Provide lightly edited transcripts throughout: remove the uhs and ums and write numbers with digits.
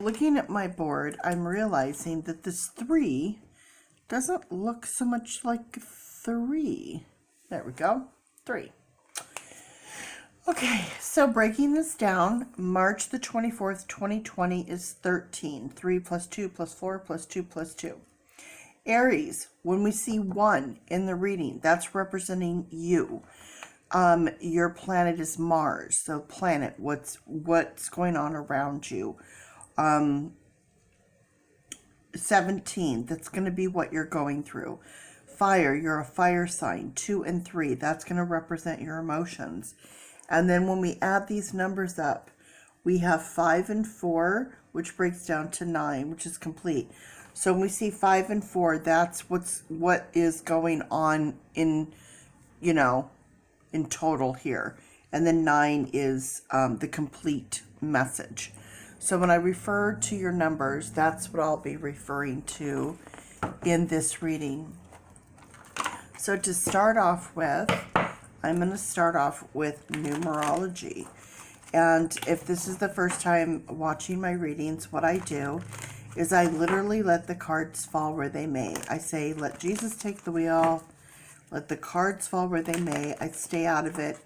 Looking at my board, I'm realizing that this 3 doesn't look so much like 3. There we go. 3. Okay, so breaking this down, March the 24th, 2020 is 13. 3 plus 2 plus 4 plus 2 plus 2. Aries, when we see 1 in the reading, that's representing you. Your planet is Mars. So planet, what's going on around you. 17, that's going to be what you're going through. Fire, you're a fire sign. 2 and 3, that's going to represent your emotions. And then when we add these numbers up, we have 5 and 4, which breaks down to 9, which is complete. So when we see 5 and 4, that's what is going on in, in total here. And then 9 is the complete message. So when I refer to your numbers, that's what I'll be referring to in this reading. So to start off with, I'm going to start off with numerology. And if this is the first time watching my readings, what I do is I literally let the cards fall where they may. I say, let Jesus take the wheel. Let the cards fall where they may. I stay out of it.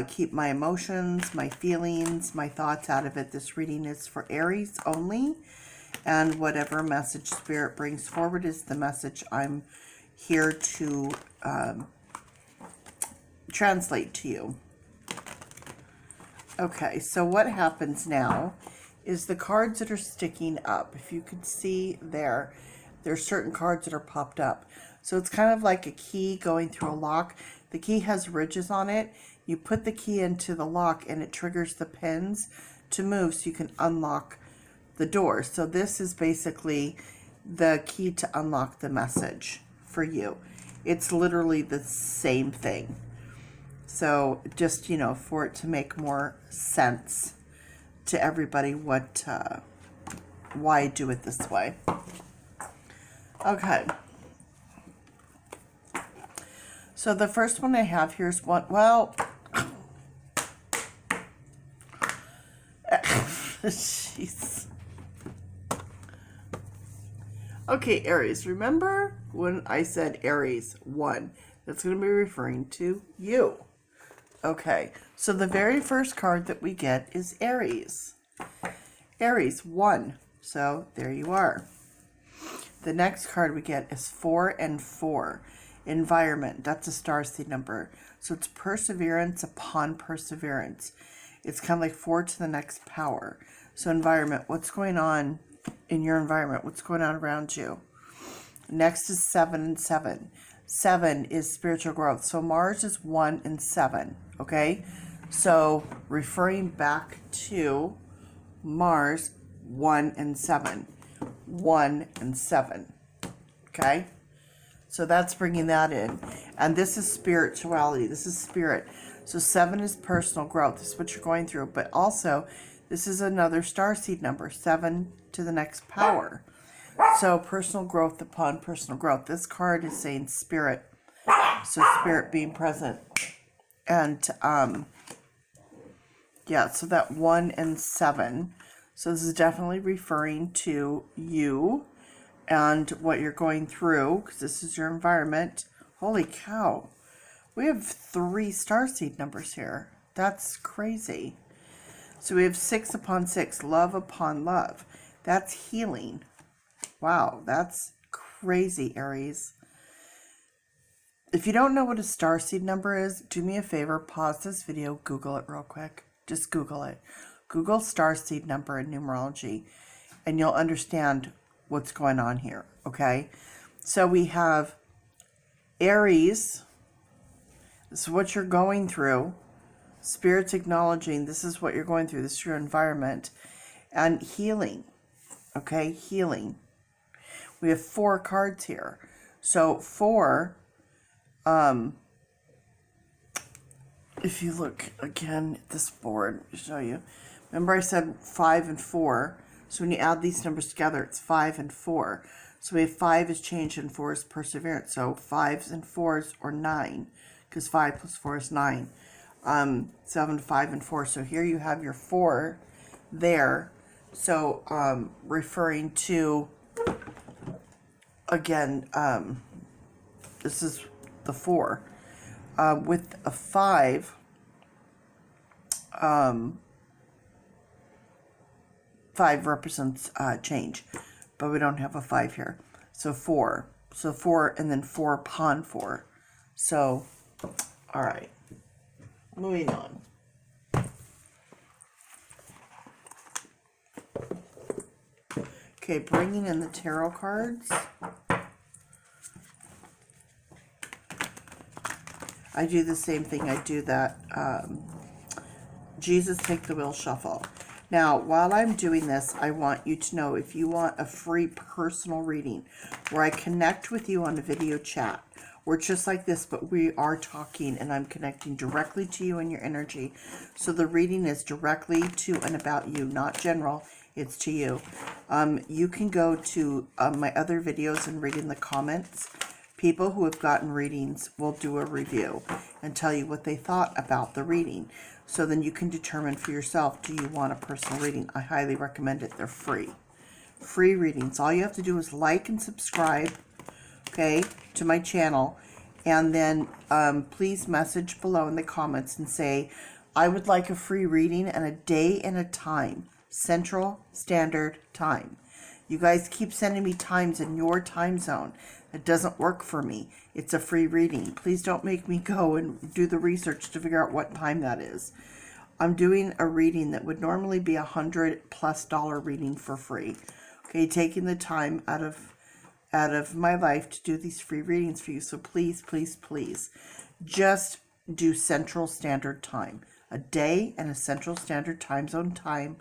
Keep my emotions, my feelings, my thoughts out of it. This reading is for Aries only. And whatever message Spirit brings forward is the message I'm here to translate to you. Okay, so what happens now is the cards that are sticking up. If you could see there's certain cards that are popped up. So it's kind of like a key going through a lock. The key has ridges on it. You put the key into the lock and it triggers the pins to move so you can unlock the door. So this is basically the key to unlock the message for you. It's literally the same thing. So just, for it to make more sense to everybody why I do it this way. Okay. So the first one I have here is jeez. Okay, Aries, remember when I said Aries 1? That's going to be referring to you. Okay, so the very first card that we get is Aries. Aries 1. So there you are. The next card we get is 4 and 4. Environment. That's a starseed number. So it's perseverance upon perseverance. It's kind of like 4 to the next power. So environment. What's going on in your environment? What's going on around you? Next is 7 and 7. 7 is spiritual growth. So Mars is 1 and 7. Okay? So referring back to Mars, 1 and 7. 1 and 7. Okay? So that's bringing that in. And this is spirituality. This is spirit. So 7 is personal growth. This is what you're going through. But also, this is another starseed number. 7 to the next power. So personal growth upon personal growth. This card is saying spirit. So spirit being present. And, yeah, so that 1 and 7. So this is definitely referring to you and what you're going through, because this is your environment. Holy cow. We have 3 starseed numbers here. That's crazy. So we have 6 upon 6, love upon love. That's healing. Wow, that's crazy, Aries. If you don't know what a starseed number is, do me a favor, pause this video, Google it real quick. Just Google it. Google starseed number in numerology, and you'll understand what's going on here, okay? So we have Aries. This is what you're going through. Spirit's acknowledging this is what you're going through. This is your environment. And healing, okay? Healing. We have 4 cards here. So 4, if you look again at this board, let me show you. Remember I said 5 and 4. So when you add these numbers together, it's 5 and 4. So we have 5 is change and 4 is perseverance. So 5s and 4s or 9, because 5 plus 4 is 9. 7, 5, and 4. So here you have your 4 there. So, referring to, again, this is the 4. With a 5, 5 represents change, but we don't have a 5 here. So 4. So 4 and then 4 pawn 4. So, all right. Moving on. Okay, bringing in the tarot cards. I do the same thing. I do that Jesus Take the Wheel shuffle. Now, while I'm doing this, I want you to know, if you want a free personal reading where I connect with you on a video chat, we're just like this, but we are talking and I'm connecting directly to you and your energy. So the reading is directly to and about you, not general. It's to you. You can go to my other videos and read in the comments. People who have gotten readings will do a review and tell you what they thought about the reading. So then you can determine for yourself, do you want a personal reading? I highly recommend it. They're free. Free readings. All you have to do is like and subscribe, okay, to my channel. And then please message below in the comments and say, I would like a free reading and a day and a time. Central Standard Time. You guys keep sending me times in your time zone. It doesn't work for me. It's a free reading. Please don't make me go and do the research to figure out what time that is. I'm doing a reading that would normally be $100+ reading for free. Okay, taking the time out of my life to do these free readings for you. So please, please, please, just do Central Standard Time. A day and a Central Standard Time zone time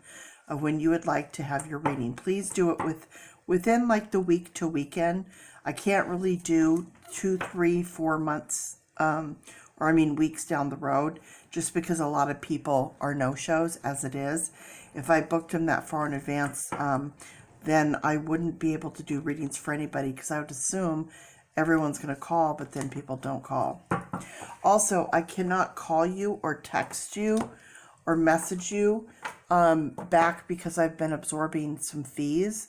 of when you would like to have your reading. Please do it within like the week to weekend. I can't really do 2, 3, 4 months, weeks down the road, just because a lot of people are no-shows as it is. If I booked them that far in advance, then I wouldn't be able to do readings for anybody, because I would assume everyone's going to call, but then people don't call. Also, I cannot call you or text you or message you back, because I've been absorbing some fees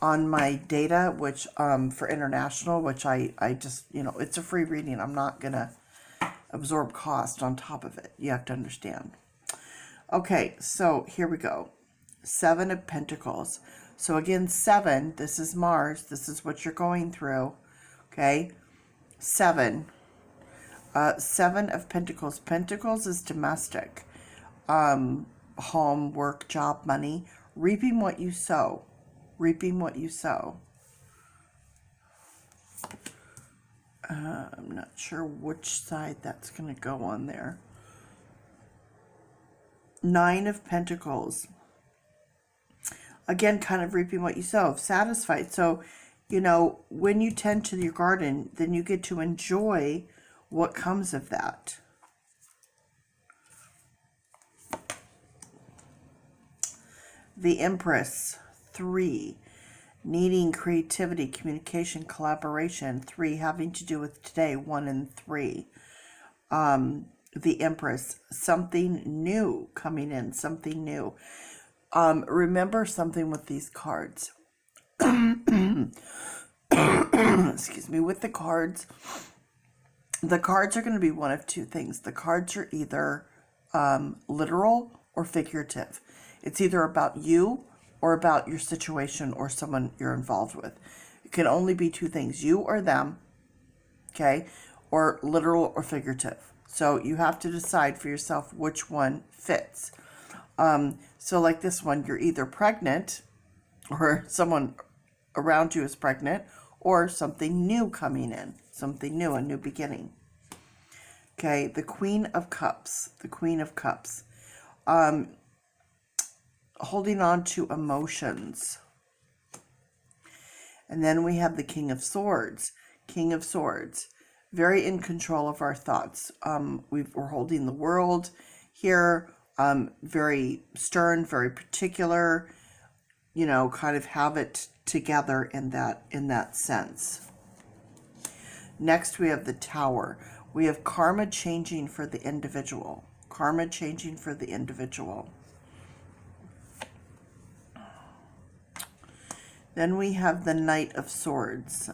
on my data, which for international, which I just, it's a free reading. I'm not going to absorb cost on top of it. You have to understand. Okay, so here we go. 7 of Pentacles. So again, 7, this is Mars. This is what you're going through. Okay, 7. 7 of Pentacles. Pentacles is domestic. Home, work, job, money. Reaping what you sow. Reaping what you sow. I'm not sure which side that's going to go on there. 9 of Pentacles. Again, kind of reaping what you sow. Satisfied. So, when you tend to your garden, then you get to enjoy what comes of that. The Empress. 3. Needing creativity, communication, collaboration. 3. Having to do with today. 1 and 3. The Empress. Something new coming in. Something new. Remember something with these cards. Excuse me. With the cards are going to be one of two things. The cards are either literal or figurative. It's either about you or about your situation or someone you're involved with. It can only be two things, you or them, okay, or literal or figurative. So you have to decide for yourself which one fits. So like this one, you're either pregnant, or someone around you is pregnant, or something new coming in, something new, a new beginning. Okay, the Queen of Cups, the Queen of Cups. Holding on to emotions. And then we have the King of Swords. King of Swords. Very in control of our thoughts. We're holding the world here. Very stern, very particular. Kind of have it together in that sense. Next, we have the Tower. We have karma changing for the individual. Karma changing for the individual. Then we have the Knight of Swords,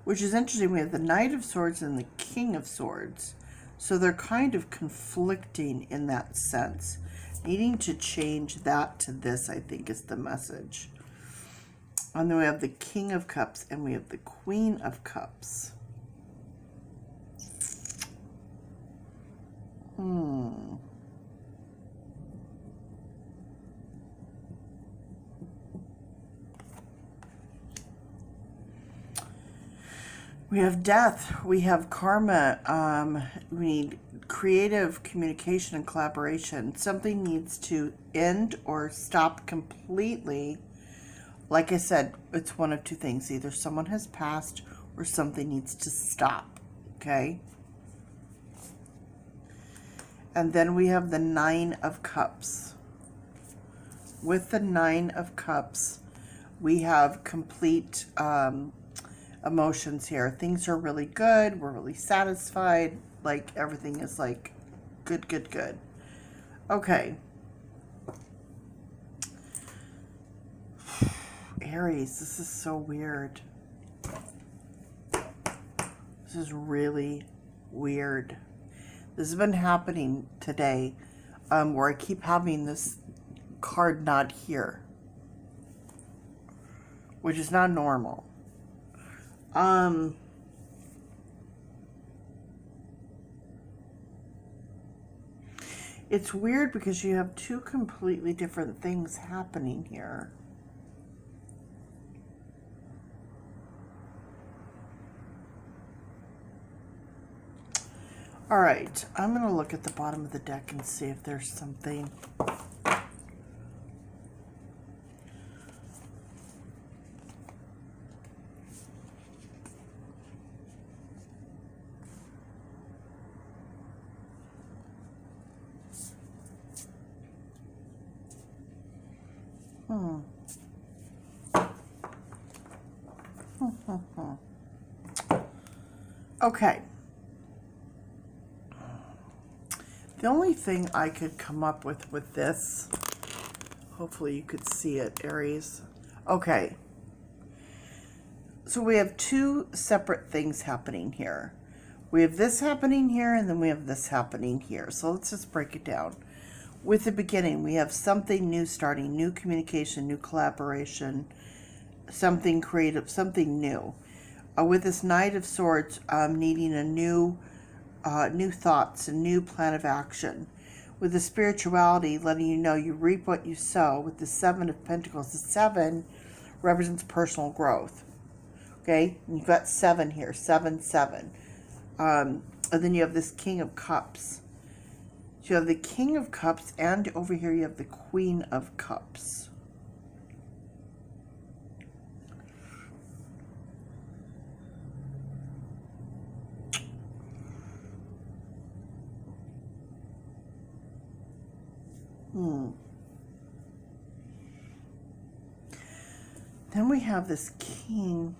which is interesting. We have the Knight of Swords and the King of Swords. So they're kind of conflicting in that sense. Needing to change that to this, I think, is the message. And then we have the King of Cups and we have the Queen of Cups. We have death, we have karma, we need creative communication and collaboration. Something needs to end or stop completely. Like I said, it's one of two things. Either someone has passed or something needs to stop, okay? And then we have the Nine of Cups. With the Nine of Cups, we have complete emotions here. Things are really good. We're really satisfied. Like everything is like good, good, good. Okay. Aries, this is so weird. This is really weird. This has been happening today, where I keep having this card not here, which is not normal. It's weird because you have two completely different things happening here. All right, I'm going to look at the bottom of the deck and see if there's something. Okay. The only thing I could come up with this, hopefully you could see it, Aries. Okay. So we have two separate things happening here. We have this happening here, and then we have this happening here. So let's just break it down. With the beginning, we have something new starting, new communication, new collaboration, something creative, something new. With this Knight of Swords, needing a new thoughts, a new plan of action. With the spirituality, letting you know you reap what you sow. With the Seven of Pentacles, the 7 represents personal growth. Okay, and you've got 7 here, 7, 7. And then you have this King of Cups. So you have the King of Cups, and over here you have the Queen of Cups. Then we have this King.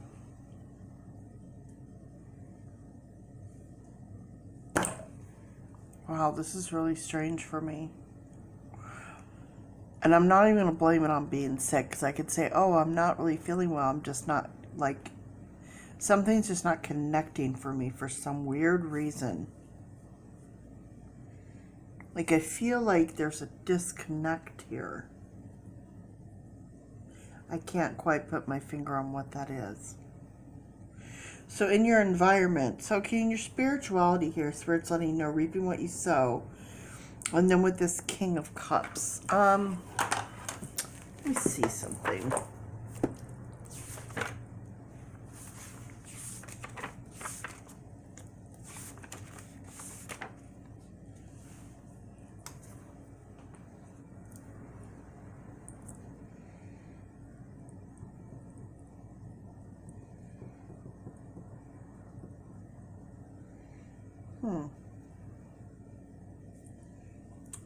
Wow, this is really strange for me. And I'm not even going to blame it on being sick, because I could say, oh, I'm not really feeling well. I'm just not, like, something's just not connecting for me for some weird reason. Like, I feel like there's a disconnect here. I can't quite put my finger on what that is. So in your environment, so okay, in your spirituality here, Spirit's letting you know, reaping what you sow. And then with this King of Cups, let me see something.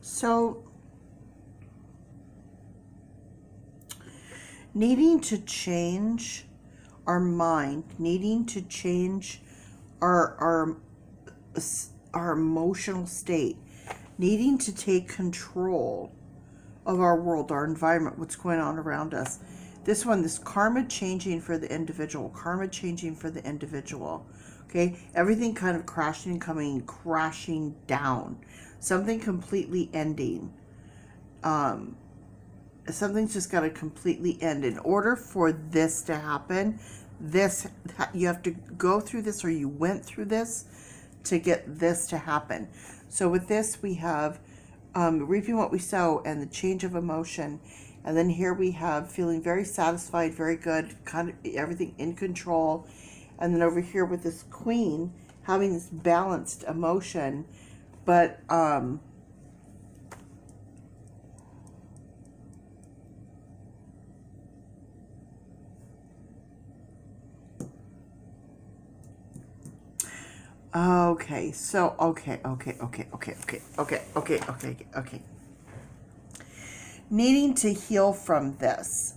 So, needing to change our mind, needing to change our emotional state, needing to take control of our world, our environment, what's going on around us. This one, this karma changing for the individual, karma changing for the individual. Okay, everything kind of crashing, coming crashing down. Something completely ending. Something's just got to completely end. In order for this to happen, you have to go through this, or you went through this to get this to happen. So with this, we have reaping what we sow and the change of emotion. And then here we have feeling very satisfied, very good, kind of everything in control. And then over here with this queen, having this balanced emotion, but okay, so okay. Needing to heal from this,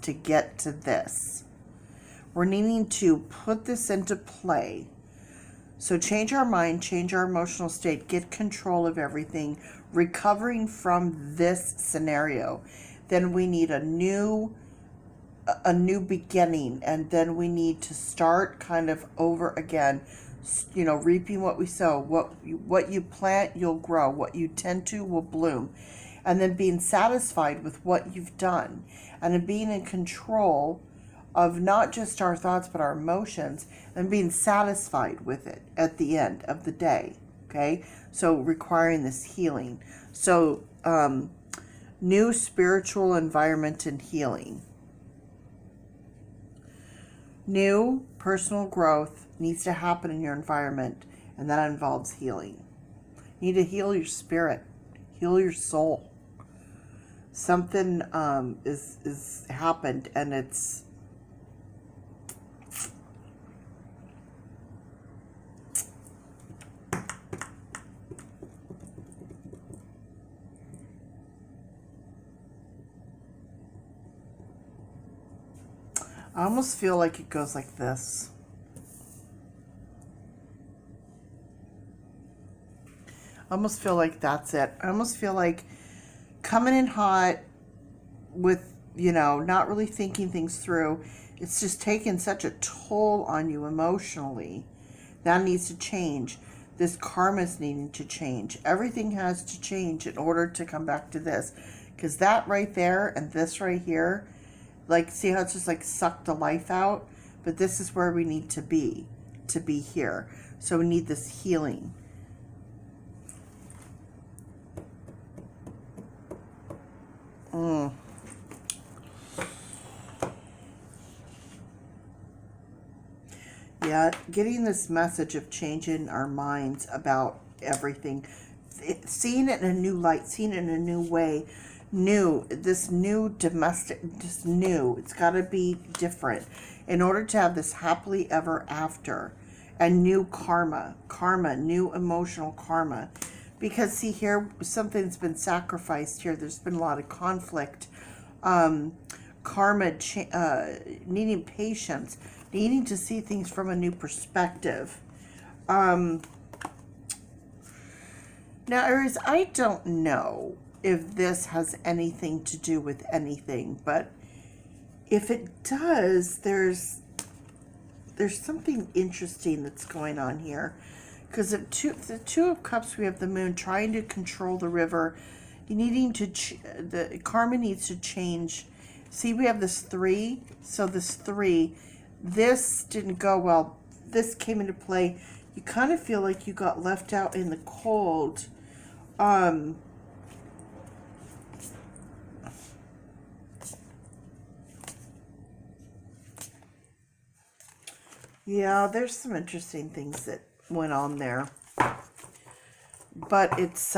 to get to this. We're needing to put this into play. So change our mind, change our emotional state, get control of everything, recovering from this scenario. Then we need a new beginning, and then we need to start kind of over again. You know, reaping what we sow. What you plant, you'll grow. What you tend to will bloom. And then being satisfied with what you've done, and then being in control of not just our thoughts but our emotions, and being satisfied with it at the end of the day. Okay, so requiring this healing. So new spiritual environment and healing. New personal growth needs to happen in your environment, and that involves healing. You need to heal your spirit, heal your soul. Something is happened, and it's I almost feel like it goes like this. I almost feel like that's it. I almost feel like coming in hot with, you know, not really thinking things through. It's just taken such a toll on you emotionally. That needs to change. This karma's needing to change. Everything has to change in order to come back to this. Because that right there and this right here, like, see how it's just like sucked the life out? But this is where we need to be here. So we need this healing. Yeah, getting this message of changing our minds about everything, seeing it in a new light, seeing it in a new way, this new domestic, just new. It's got to be different in order to have this happily ever after, and new karma, new emotional karma. Because see here, something's been sacrificed here. There's been a lot of conflict, karma, needing patience, needing to see things from a new perspective. Now, Aries, I don't know if this has anything to do with anything, but if it does, there's something interesting that's going on here. Because the Two of Cups, we have the Moon trying to control the river. You needing to the karma needs to change. See, we have this 3. So this 3, this didn't go well. This came into play. You kind of feel like you got left out in the cold. Yeah, there's some interesting things that went on there. But it's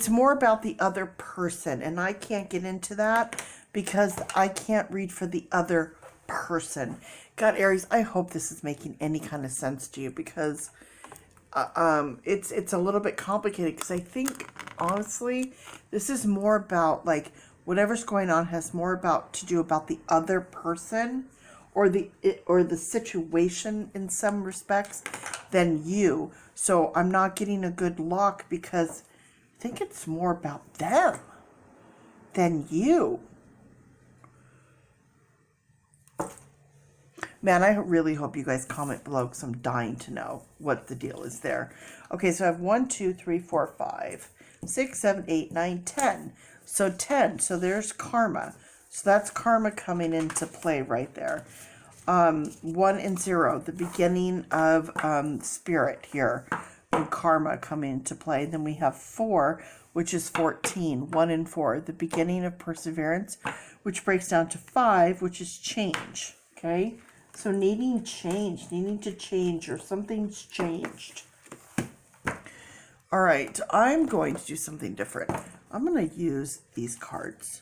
more about the other person, and I can't get into that because I can't read for the other person. God, Aries, I hope this is making any kind of sense to you, because it's a little bit complicated, because I think honestly this is more about, like, whatever's going on has more about to do about the other person or the situation in some respects than you. So I'm not getting a good lock, because I think it's more about them than you. Man, I really hope you guys comment below because I'm dying to know what the deal is there. Okay, so I have 1, 2, 3, 4, 5, 6, 7, 8, 9, 10. So 10. So there's karma. So that's karma coming into play right there. 1 and 0, the beginning of spirit here, and karma coming into play. Then we have 4, which is 14. 1 and 4, the beginning of perseverance, which breaks down to 5, which is change. Okay, so needing change, needing to change, or something's changed. All right, I'm going to do something different. I'm going to use these cards.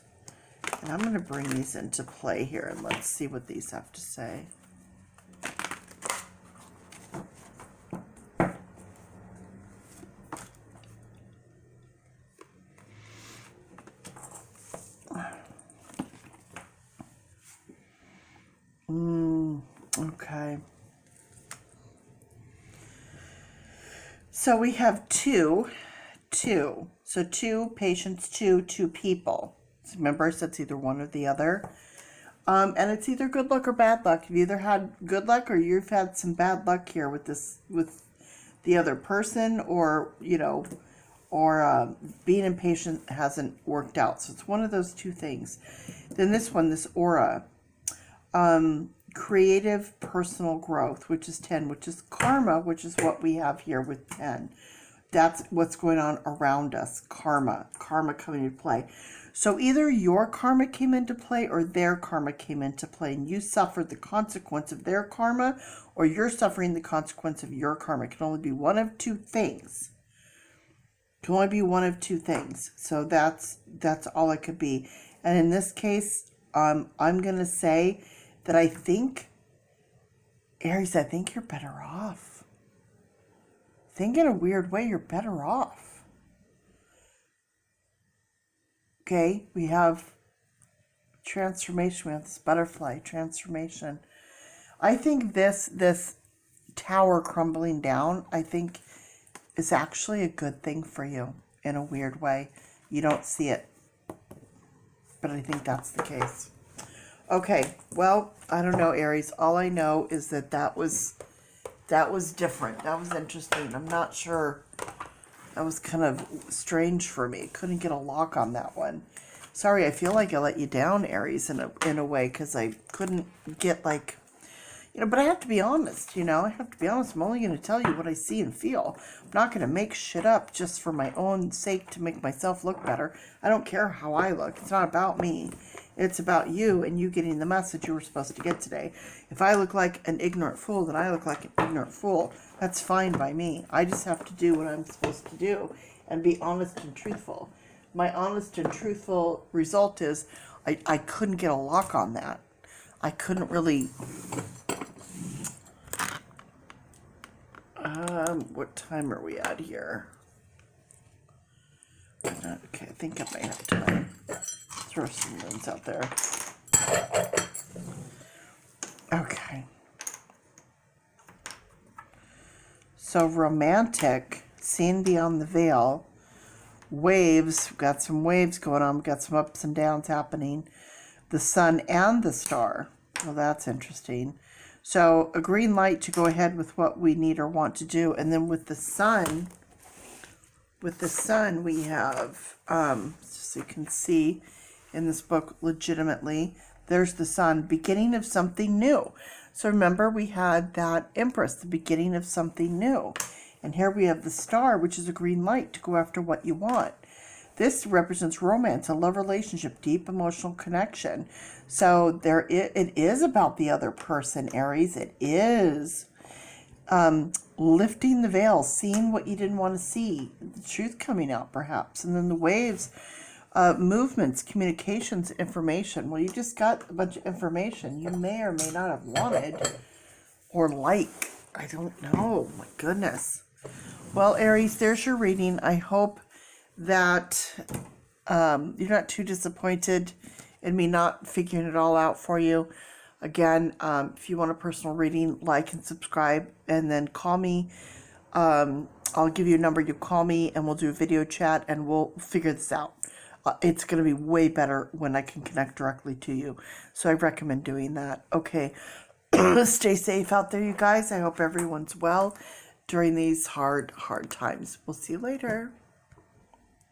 And I'm going to bring these into play here, and let's see what these have to say. Okay. So we have two. So 2 patients, 2 people. So remember, so it's either one or the other. And it's either good luck or bad luck. You've either had good luck or you've had some bad luck here with this, with the other person, or, you know, or being impatient hasn't worked out. So it's one of those two things. Then this one, this aura, creative personal growth, which is 10, which is karma, which is what we have here with 10. That's what's going on around us. Karma coming into play. So either your karma came into play or their karma came into play, and you suffered the consequence of their karma, or you're suffering the consequence of your karma. It can only be one of two things. It can only be one of two things. So that's all it could be. And in this case, I'm going to say that I think, Aries, I think you're better off. I think in a weird way, you're better off. Okay, we have transformation. We have this butterfly transformation. I think this tower crumbling down, I think, is actually a good thing for you in a weird way. You don't see it, but I think that's the case. Okay, well, I don't know, Aries. All I know is that was different. That was interesting. I'm not sure. That was kind of strange for me. Couldn't get a lock on that one. Sorry, I feel like I let you down, Aries, in a way, because I couldn't get, like, you know, but I have to be honest, you know. I have to be honest. I'm only going to tell you what I see and feel. I'm not going to make shit up just for my own sake to make myself look better. I don't care how I look. It's not about me. It's about you and you getting the message you were supposed to get today. If I look like an ignorant fool, then I look like an ignorant fool. That's fine by me. I just have to do what I'm supposed to do and be honest and truthful. My honest and truthful result is I couldn't get a lock on that. I couldn't really... what time are we at here? Okay, I think I might have time. Throw some moons out there. Okay. So romantic, seen beyond the veil, waves, we've got some waves going on, we've got some ups and downs happening. The sun and the star. Well, that's interesting. So a green light to go ahead with what we need or want to do. And then with the sun we have, so you can see in this book legitimately, there's the sun, beginning of something new. So remember, we had that Empress, the beginning of something new. And here we have the star, which is a green light to go after what you want. This represents romance, a love relationship, deep emotional connection. So it is about the other person, Aries. It is lifting the veil, seeing what you didn't want to see, the truth coming out perhaps. And then the waves, movements, communications, information. Well, you just got a bunch of information you may or may not have wanted or like. I don't know. My goodness. Well, Aries, there's your reading. I hope that you're not too disappointed in me not figuring it all out for you. Again, if you want a personal reading, like and subscribe, and then call me. I'll give you a number. You call me, and we'll do a video chat, and we'll figure this out. It's going to be way better when I can connect directly to you. So I recommend doing that. Okay. Stay safe out there, you guys. I hope everyone's well during these hard times. We'll see you later.